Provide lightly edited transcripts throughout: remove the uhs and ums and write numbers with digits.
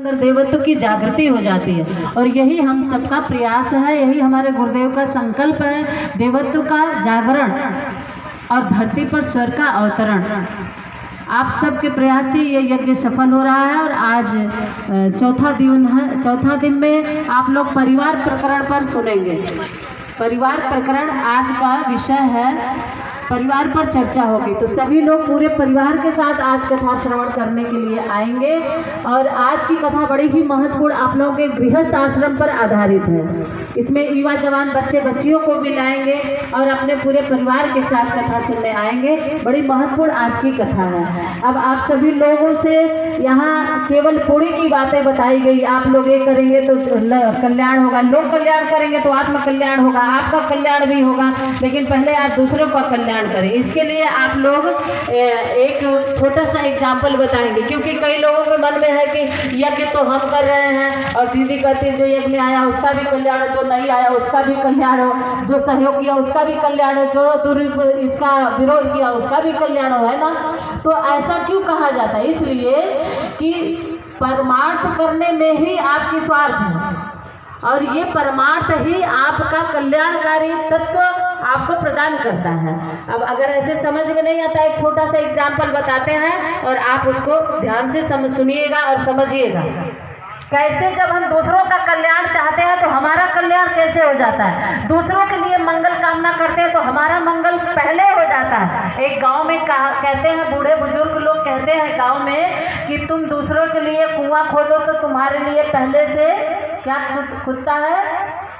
अंदर देवत्व की जागृति हो जाती है। और यही हम सबका प्रयास है, यही हमारे गुरुदेव का संकल्प है, देवत्व का जागरण और धरती पर स्वर्ग का अवतरण। आप सबके प्रयास से ये यज्ञ सफल हो रहा है। और आज चौथा दिन है। चौथा दिन में आप लोग परिवार प्रकरण पर सुनेंगे। परिवार प्रकरण आज का विषय है, परिवार पर चर्चा होगी। तो सभी लोग पूरे परिवार के साथ आज कथा श्रवण करने के लिए आएंगे। और आज की कथा बड़ी ही महत्वपूर्ण आप लोगों के गृहस्थ आश्रम पर आधारित है। इसमें युवा जवान बच्चे बच्चियों को भी लाएंगे और अपने पूरे परिवार के साथ कथा सुनने आएंगे। बड़ी महत्वपूर्ण आज की कथा है। अब आप सभी लोगों से यहाँ केवल पूरी की बातें बताई गई। आप लोग ये करेंगे तो कल्याण होगा, लोग कल्याण करेंगे तो आत्म कल्याण होगा, आपका कल्याण भी होगा। लेकिन पहले आप दूसरों का कल्याण करें। इसके लिए आप लोग एक छोटा सा एग्जाम्पल बताएंगे, क्योंकि कई लोगों के मन में है कि यज्ञ तो हम कर रहे हैं और दीदी कहती है जो यज्ञ में आया उसका भी कल्याण हो, जो नहीं आया उसका भी कल्याण हो, जो सहयोग किया उसका भी कल्याण हो, जो इसका विरोध किया उसका भी कल्याण हो, है ना। तो ऐसा क्यों कहा जाता है? इसलिए कि परमार्थ करने में ही आपकी स्वार्थ है और ये परमार्थ ही आपका कल्याणकारी तत्व आपको प्रदान करता है। अब अगर ऐसे समझ में नहीं आता, एक छोटा सा एग्जाम्पल बताते हैं और आप उसको ध्यान से सुनिएगा और समझिएगा। कैसे जब हम दूसरों का कल्याण चाहते हैं तो हमारा कल्याण कैसे हो जाता है। दूसरों के लिए मंगल कामना करते हैं तो हमारा मंगल पहले हो जाता है। एक गांव में कहते हैं, बूढ़े बुजुर्ग लोग कहते हैं गांव में कि तुम दूसरों के लिए कुआं खोदो तो तुम्हारे लिए पहले से क्या खुदता है,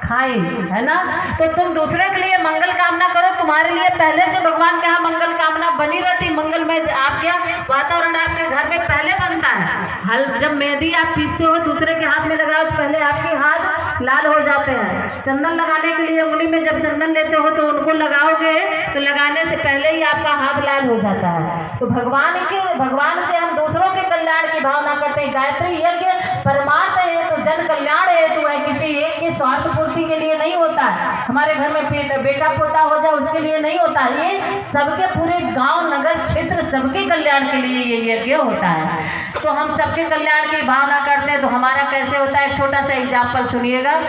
खाई, है ना। तो तुम दूसरे के लिए मंगल कामना करो, तुम्हारे लिए पहले से भगवान के यहाँ मंगल कामना बनी रहती। मंगलमय आपके वातावरण आपके घर में पहले बनता है। हल जब मेहंदी आप पीसते हो दूसरे के हाथ में लगाओ तो पहले आपके हाथ लाल हो जाते हैं। चंदन लगाने के लिए उंगली में जब चंदन लेते हो तो उनको लगाओगे तो लगाने से पहले ही आपका हाथ लाल हो जाता है। तो भगवान से हम दूसरों के कल्याण की भावना करते हैं। गायत्री यज्ञ परमार्थ है तो जन कल्याण हेतु है, किसी एक के स्वार्थ पूर्ति के लिए नहीं होता है। हमारे घर में बेटा पोता हो जाए उसके लिए नहीं होता, ये सबके पूरे गांव नगर क्षेत्र सबके कल्याण के लिए ये यज्ञ होता है। तो हम सबके कल्याण की भावना करते हैं। तो हमारा कैसे होता है, एक छोटा सा एग्जाम्पल सुनिएगा।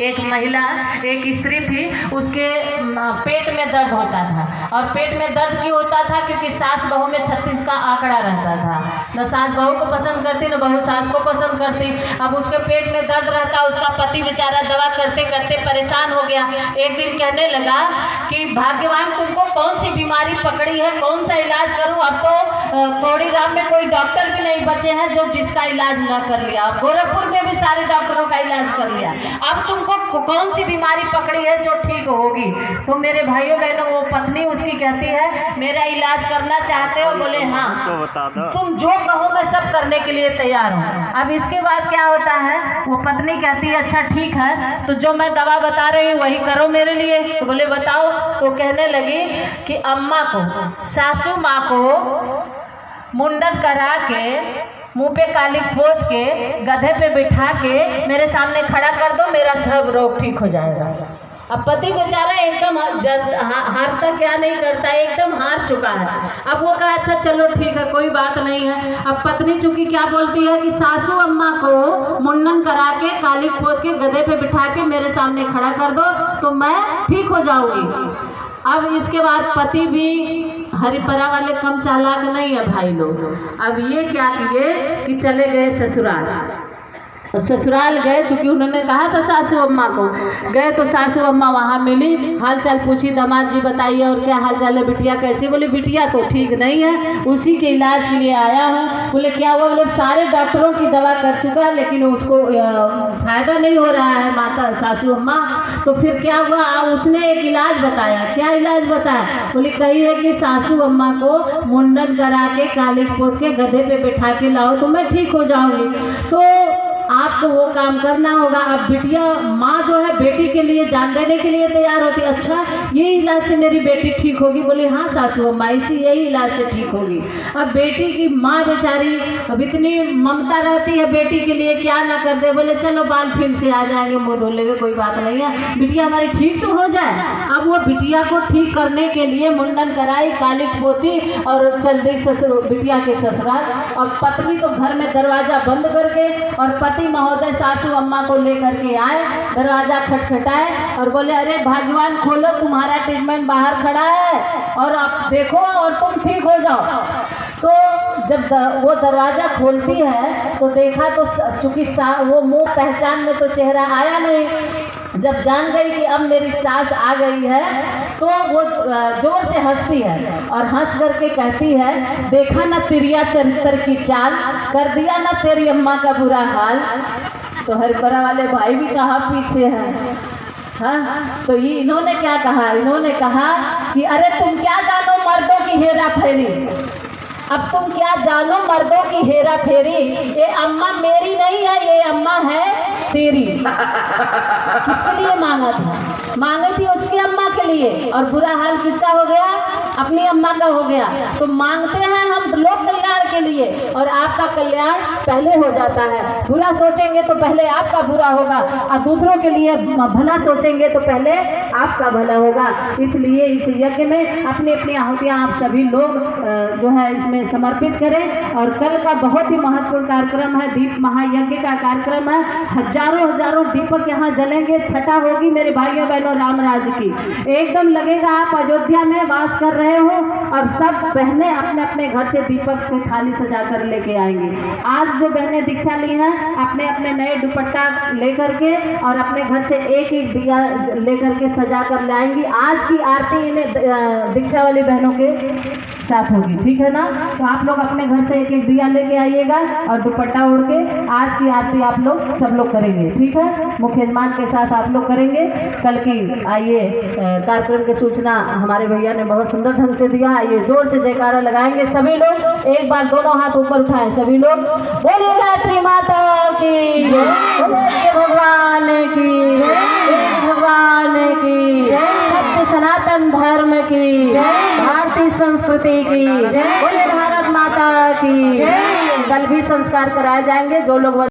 एक महिला, एक स्त्री थी, उसके पेट में दर्द होता था। और पेट में दर्द क्यों होता था? क्योंकि सास बहू में 36 का आंकड़ा रहता था। न सास बहू को पसंद करती न बहू सास को पसंद करती। अब उसके पेट में दर्द रहता, उसका पति बेचारा दवा करते करते परेशान हो गया। एक दिन कहने लगा कि भाग्यवान तुमको कौन सी बीमारी पकड़ी है, कौन सा इलाज करूँ। अब तो कौड़ीराम में कोई डॉक्टर भी नहीं बचे हैं जो जिसका इलाज न कर लिया। गोरखपुर में भी सारे डॉक्टरों का इलाज कर लिया। अब तुमको कौन सी बीमारी पकड़ी है जो ठीक होगी। तो मेरे भाइयों बहनों, वो पत्नी उसकी कहती है मेरा इलाज करना चाहते हो? बोले हाँ, तुम जो कहो मैं सब करने के लिए तैयार हूँ। अब इसके बाद क्या होता है, वो पत्नी कहती है अच्छा ठीक है, तो जो मैं दवा बता रही हूँ वही करो मेरे लिए। तो बोले बताओ। तो कहने लगी कि अम्मा को, सासू माँ को मुंडन करा के, मुंह पे काली पोत के, गधे पे बिठा के मेरे सामने खड़ा कर दो, मेरा सब रोग ठीक हो जाएगा। अब पति बेचारा एकदम हारता क्या नहीं करता, एकदम हार चुका है। अब वो कहा अच्छा चलो ठीक है, कोई बात नहीं है। अब पत्नी चूंकि क्या बोलती है कि सासू अम्मा को मुंडन करा के, काली पोत के, गधे पे बिठा के मेरे सामने खड़ा कर दो तो मैं ठीक हो जाऊंगी। अब इसके बाद पति भी हरिपरा वाले कम चालाक नहीं है भाई लोग। अब ये क्या किए कि चले गए ससुराल। ससुराल गए, चूँकि उन्होंने कहा था सासू अम्मा को, गए तो सासू अम्मा वहाँ मिली, हाल चाल पूछी, दामाद जी बताइए और क्या हाल चाल है, बिटिया कैसी? बोले बिटिया तो ठीक नहीं है, उसी के इलाज के लिए आया हूँ। बोले क्या हुआ? बोले सारे डॉक्टरों की दवा कर चुका है लेकिन उसको फायदा नहीं हो रहा है माता सासू अम्मा। तो फिर क्या हुआ? उसने एक इलाज बताया। क्या इलाज बताया? बोले कही है कि सासू अम्मा को मुंडन करा के, काली पोत के, गधे पे बैठा के लाओ तो मैं ठीक हो जाऊँगी। तो आपको वो काम करना होगा। अब बिटिया माँ जो है बेटी के लिए जान देने के लिए तैयार होती, अच्छा ये इलाज से मेरी बेटी ठीक होगी, बोले हाँ सासू अम्मा इसी यही इलाज से ठीक होगी। अब बेटी की माँ बेचारी अब इतनी ममता रहती है बेटी के लिए, क्या ना कर दे, बोले चलो बाल फिर से आ जाएंगे, मुँह धो लेंगे, कोई बात नहीं है, बिटिया हमारी ठीक तो हो जाए। अब वो बिटिया को ठीक करने के लिए मुंडन कराई, काली पोती और चल दी ससुर बिटिया के ससुराल। और पत्नी तो घर में दरवाजा बंद करके और पति महोदय सासू अम्मा को लेकर के आए, दरवाजा खटखटाए और बोले अरे भगवान खोलो, तुम्हारा ट्रीटमेंट बाहर खड़ा है और आप देखो और तुम ठीक हो जाओ। तो जब वो दरवाज़ा खोलती है तो देखा तो चूँकि वो मुंह पहचान में तो चेहरा आया नहीं, जब जान गई कि अब मेरी सास आ गई है तो वो जोर से हंसती है और हंस करके कहती है देखा ना तिरिया चरित्र की चाल, कर दिया ना तेरी अम्मा का बुरा हाल। तो हरिपुरा वाले भाई भी कहाँ पीछे हैं। हाँ, तो ये इन्होंने क्या कहा, इन्होंने कहा कि अरे तुम क्या जानो मर्दों की हेरा फेरी, अब तुम क्या जानो मर्दों की हेरा फेरी, ये अम्मा मेरी नहीं है, ये अम्मा है तेरी। किसके लिए मांगा था, मांगी थी उसकी अम्मा के लिए, और बुरा हाल किसका हो गया, अपनी अम्मा का हो गया। तो मांगते हैं हम लोग कल्याण के लिए और आपका कल्याण पहले हो जाता है। बुरा सोचेंगे तो पहले आपका बुरा होगा और दूसरों के लिए भला सोचेंगे तो पहले आपका भला होगा। इसलिए इस यज्ञ में अपनी अपनी आहुतियाँ आप सभी लोग जो है इसमें समर्पित करें। और कल का बहुत ही महत्वपूर्ण कार्यक्रम है, दीप महायज्ञ का कार्यक्रम है। हजारों दीपक यहाँ जलेंगे, छठा होगी मेरे भाइयों बहनों रामराज की। एकदम लगेगा आप अयोध्या में वास कर रहे हो और सब बहनें अपने अपने घर से दीपक की थाली सजा कर लेके आएंगी। आज जो बहनें दीक्षा ली हैं अपने अपने नए दुपट्टा लेकर के और अपने घर से एक एक दिया लेकर के सजा कर लाएंगी। आज की आरती इन्हें दीक्षा वाली बहनों के साथ होगी, ठीक है ना। तो आप लोग अपने घर से एक एक दिया लेके आइएगा और दुपट्टा ओढ़ के आज की आरती आप लोग सब लोग करेंगे, ठीक है। मुख्य यजमान के साथ आप लोग करेंगे कल की। आइए कार्यक्रम की सूचना हमारे भैया ने बहुत सुंदर ढंग से दिया। आइए जोर से जयकारा लगाएंगे सभी लोग, एक बार दोनों हाथ ऊपर उठाएं सभी लोग, बोलिए गायत्री माता की, बोलिए भगवान की, भगवान की, सत्य सनातन धर्म की, भारतीय संस्कृति की, बोलिए भारत माता की। कल भी संस्कार कराए जाएंगे। जो लोग